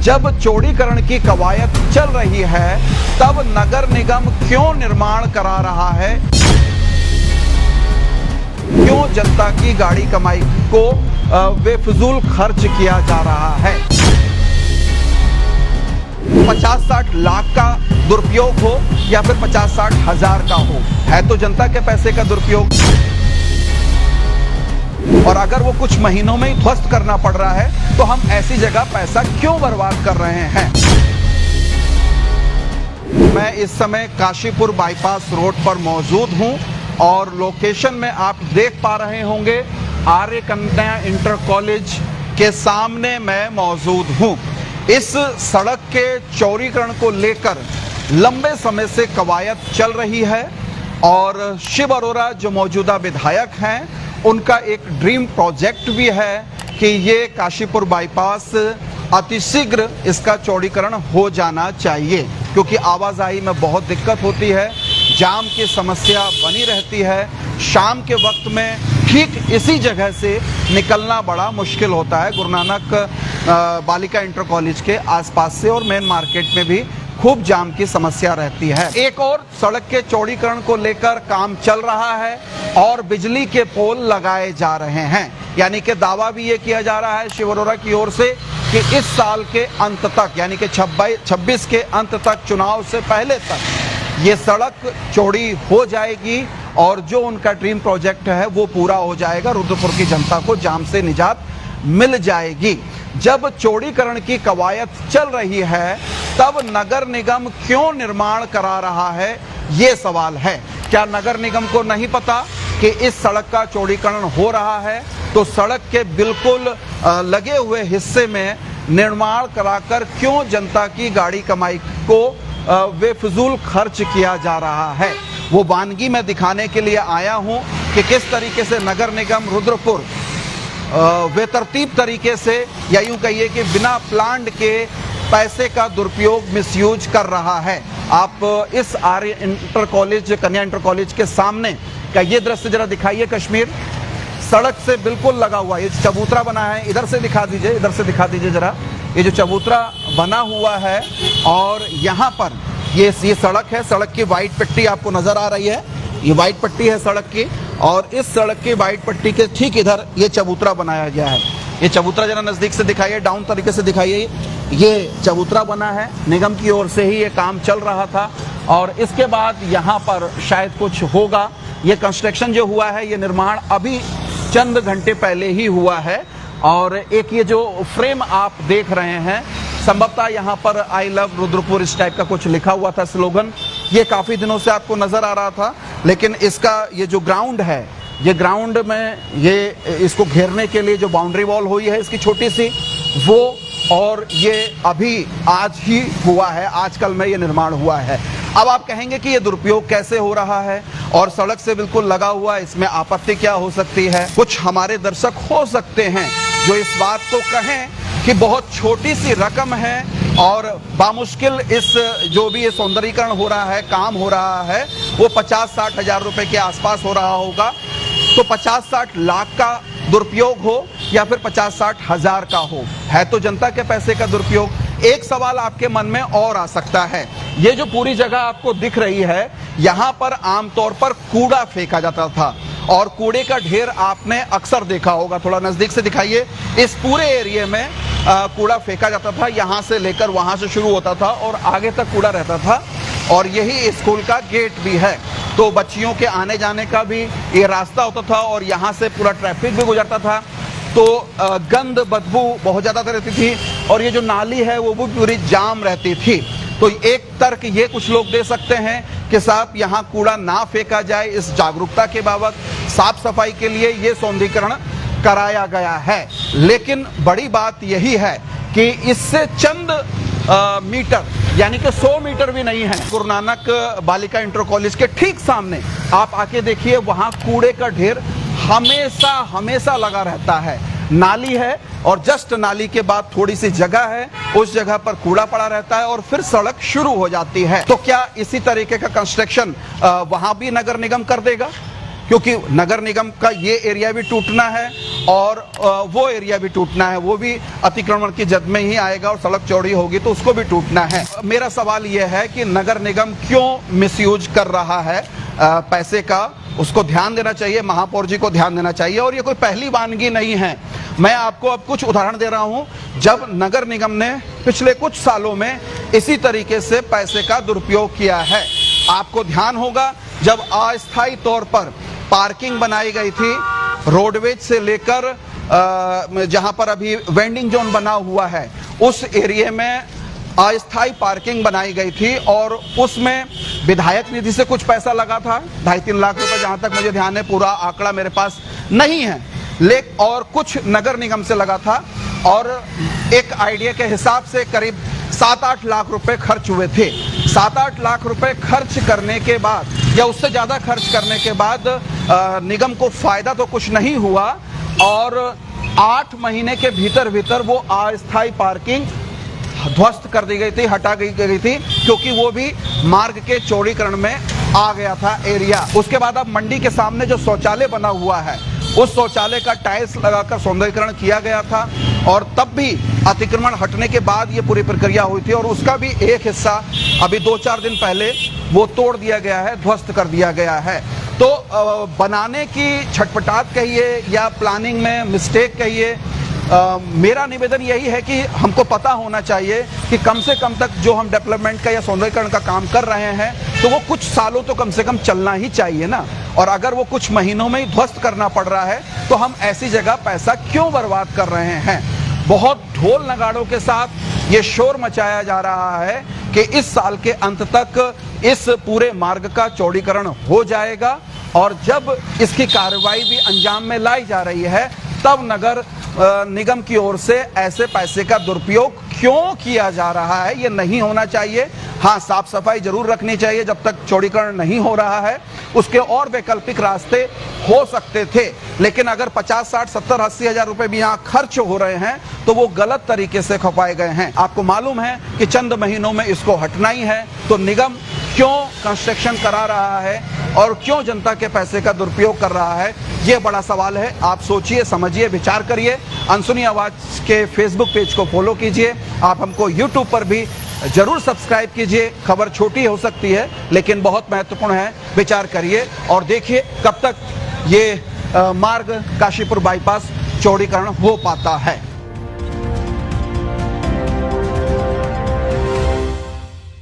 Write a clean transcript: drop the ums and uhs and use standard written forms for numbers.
जब चौड़ीकरण की कवायद चल रही है तब नगर निगम क्यों निर्माण करा रहा है? क्यों जनता की गाड़ी कमाई को बेफिजूल खर्च किया जा रहा है? 50-60 लाख का दुरुपयोग हो या फिर 50-60 हजार का हो, है तो जनता के पैसे का दुरुपयोग। और अगर वो कुछ महीनों में ही ध्वस्त करना पड़ रहा है तो हम ऐसी जगह पैसा क्यों बर्बाद कर रहे हैं? मैं इस समय काशीपुर बाईपास रोड पर मौजूद हूं और लोकेशन में आप देख पा रहे होंगे आर्य कन्या इंटर कॉलेज के सामने मैं मौजूद हूं। इस सड़क के चौड़ीकरण को लेकर लंबे समय से कवायद चल रही है और शिव अरोरा जो मौजूदा विधायक हैं उनका एक ड्रीम प्रोजेक्ट भी है कि ये काशीपुर बाईपास अतिशीघ्र इसका चौड़ीकरण हो जाना चाहिए, क्योंकि आवाजाही में बहुत दिक्कत होती है, जाम की समस्या बनी रहती है। शाम के वक्त में ठीक इसी जगह से निकलना बड़ा मुश्किल होता है, गुरु नानक बालिका इंटर कॉलेज के आसपास से, और मेन मार्केट में भी खूब जाम की समस्या रहती है। एक और सड़क के चौड़ीकरण को लेकर काम चल रहा है और बिजली के पोल लगाए जा रहे हैं, यानी कि दावा भी ये किया जा रहा है शिव अरोरा की ओर से कि इस साल के अंत तक, यानी कि 26 के अंत तक, चुनाव से पहले तक ये सड़क चौड़ी हो जाएगी और जो उनका ड्रीम प्रोजेक्ट है वो पूरा हो जाएगा। रुद्रपुर की जनता को जाम से निजात मिल जाएगी। जब चौड़ीकरण की कवायद चल रही है तब नगर निगम क्यों निर्माण करा रहा है, ये सवाल है। क्या नगर निगम को नहीं पता कि इस सड़क का चौड़ीकरण हो रहा है? तो सड़क के बिल्कुल लगे हुए हिस्से में निर्माण कराकर क्यों जनता की गाड़ी कमाई को बेफिजूल खर्च किया जा रहा है, वो वानगी मैं दिखाने के लिए आया हूं कि किस तरीके से नगर निगम रुद्रपुर बेतरतीब तरीके से, या यूं कहिए कि बिना प्लान के पैसे का दुरुपयोग मिसयूज कर रहा है। आप इस आर्य इंटर कॉलेज, कन्या इंटर कॉलेज के सामने का ये दृश्य जरा दिखाइए। कश्मीर सड़क से बिल्कुल लगा हुआ ये चबूतरा बना है, इधर से दिखा दीजिए, इधर से दिखा दीजिए जरा, ये जो चबूतरा बना हुआ है और यहाँ पर ये सड़क है, सड़क की वाइट पट्टी आपको नजर आ रही है, ये वाइट पट्टी है सड़क की, और इस सड़क की वाइट पट्टी के ठीक इधर ये चबूतरा बनाया गया है। ये चबूतरा जरा नजदीक से दिखाइए, डाउन तरीके से दिखाइए। ये चबूतरा बना है, निगम की ओर से ही ये काम चल रहा था और इसके बाद यहाँ पर शायद कुछ होगा। ये कंस्ट्रक्शन जो हुआ है, ये निर्माण अभी चंद घंटे पहले ही हुआ है और एक ये जो फ्रेम आप देख रहे हैं, संभवतः यहाँ पर आई लव रुद्रपुर इस टाइप का कुछ लिखा हुआ था, स्लोगन, ये काफी दिनों से आपको नजर आ रहा था। लेकिन इसका ये जो ग्राउंड है, ये ग्राउंड में ये इसको घेरने के लिए जो बाउंड्री वॉल हुई है इसकी छोटी सी, वो, और ये अभी आज ही हुआ है, आजकल में ये निर्माण हुआ है। अब आप कहेंगे कि ये दुरुपयोग कैसे हो रहा है और सड़क से बिल्कुल लगा हुआ, इसमें आपत्ति क्या हो सकती है? कुछ हमारे दर्शक हो सकते हैं जो इस बात को कहें कि बहुत छोटी सी रकम है और बामुश्किल इस जो भी ये सौंदर्यीकरण हो रहा है, काम हो रहा है, वो 50-60 हजार रुपए के आसपास हो रहा होगा। तो 50-60 लाख का दुरुपयोग हो या फिर 50-60 हजार का हो, है तो जनता के पैसे का दुरुपयोग। एक सवाल आपके मन में और आ सकता है, ये जो पूरी जगह आपको दिख रही है, यहाँ पर आमतौर पर कूड़ा फेंका जाता था और कूड़े का ढेर आपने अक्सर देखा होगा, थोड़ा नजदीक से दिखाइए। इस पूरे एरिया में कूड़ा फेंका जाता था, यहाँ से लेकर वहाँ से शुरू होता था और आगे तक कूड़ा रहता था और यही स्कूल का गेट भी है, तो बच्चियों के आने जाने का भी ये रास्ता होता था और यहाँ से पूरा ट्रैफिक भी गुजरता था। तो गंद बदबू बहुत ज़्यादा रहती थी और ये जो नाली है वो भी पूरी जाम रहती थी। तो एक तर्क ये कुछ लोग दे सकते हैं कि साहब यहाँ कूड़ा ना फेंका जाए, इस जागरूकता के बाबत साफ सफाई के लिए ये सौंदर्यीकरण कराया गया है। लेकिन बड़ी बात यही है कि इससे चंद मीटर, यानी कि 100 मीटर भी नहीं है, गुरु नानक बालिका इंटर कॉलेज के ठीक सामने आप आके देखिए, वहां कूड़े का ढेर हमेशा लगा रहता है। नाली है और जस्ट नाली के बाद थोड़ी सी जगह है, उस जगह पर कूड़ा पड़ा रहता है और फिर सड़क शुरू हो जाती है। तो क्या इसी तरीके का कंस्ट्रक्शन वहां भी नगर निगम कर देगा? क्योंकि नगर निगम का ये एरिया भी टूटना है और वो एरिया भी टूटना है, वो भी अतिक्रमण की जद में ही आएगा और सड़क चौड़ी होगी तो उसको भी टूटना है। मेरा सवाल ये है कि नगर निगम क्यों मिसयूज कर रहा है पैसे का, उसको ध्यान देना चाहिए, महापौर जी को ध्यान देना चाहिए। और ये कोई पहली वानगी नहीं है, मैं आपको अब कुछ उदाहरण दे रहा हूं जब नगर निगम ने पिछले कुछ सालों में इसी तरीके से पैसे का दुरुपयोग किया है। आपको ध्यान होगा जब अस्थायी तौर पर पार्किंग बनाई गई थी रोडवेज से लेकर जहां पर अभी वेंडिंग जोन बना हुआ है उस एरिया में अस्थायी पार्किंग बनाई गई थी और उसमें विधायक निधि से कुछ पैसा लगा था 2.5-3 लाख रुपए, जहां तक मुझे ध्यान है, पूरा आंकड़ा मेरे पास नहीं है, लेकिन और कुछ नगर निगम से लगा था और एक आइडिया के हिसाब से करीब 7-8 लाख रुपए खर्च हुए थे। 7-8 लाख रुपए खर्च करने के बाद या उससे ज्यादा खर्च करने के बाद निगम को फायदा तो कुछ नहीं हुआ और 8 महीने के भीतर भीतर वो अस्थायी पार्किंग ध्वस्त कर दी गई थी, हटा गई थी, क्योंकि वो भी मार्ग के चौड़ीकरण में आ गया था एरिया। उसके बाद अब मंडी के सामने जो शौचालय बना हुआ है उस शौचालय का टाइल्स लगाकर सौंदर्यीकरण किया गया था और तब भी अतिक्रमण हटने के बाद ये पूरी प्रक्रिया हुई थी और उसका भी एक हिस्सा अभी 2-4 दिन पहले वो तोड़ दिया गया है, ध्वस्त कर दिया गया है। तो बनाने की छटपटाहट कहिए या प्लानिंग में मिस्टेक कहिए, मेरा निवेदन यही है कि हमको पता होना चाहिए कि कम से कम तक जो हम डेवलपमेंट का या सौंदर्यीकरण का काम कर रहे हैं तो वो कुछ सालों तो कम से कम चलना ही चाहिए ना, और अगर वो कुछ महीनों में ही ध्वस्त करना पड़ रहा है तो हम ऐसी जगह पैसा क्यों बर्बाद कर रहे हैं। बहुत ढोल नगाड़ों के साथ ये शोर मचाया जा रहा है कि इस साल के अंत तक इस पूरे मार्ग का चौड़ीकरण हो जाएगा और जब इसकी कार्रवाई भी अंजाम में लाई जा रही है तब नगर निगम की ओर से ऐसे पैसे का दुरुपयोग क्यों किया जा रहा है, ये नहीं होना चाहिए। हाँ, साफ सफाई जरूर रखनी चाहिए जब तक चौड़ीकरण नहीं हो रहा है, उसके और वैकल्पिक रास्ते हो सकते थे, लेकिन अगर 50, 60, 70, 80 हजार रुपए भी यहाँ खर्च हो रहे हैं तो वो गलत तरीके से खपाए गए हैं। आपको मालूम है कि चंद महीनों में इसको हटना ही है, तो निगम क्यों कंस्ट्रक्शन करा रहा है और क्यों जनता के पैसे का दुरुपयोग कर रहा है, ये बड़ा सवाल है। आप सोचिए, समझिए, विचार करिए। अनसुनी आवाज के फेसबुक पेज को फॉलो कीजिए, आप हमको यूट्यूब पर भी जरूर सब्सक्राइब कीजिए। खबर छोटी हो सकती है लेकिन बहुत महत्वपूर्ण है, विचार करिए और देखिए कब तक ये मार्ग काशीपुर बाईपास चौड़ीकरण हो पाता है।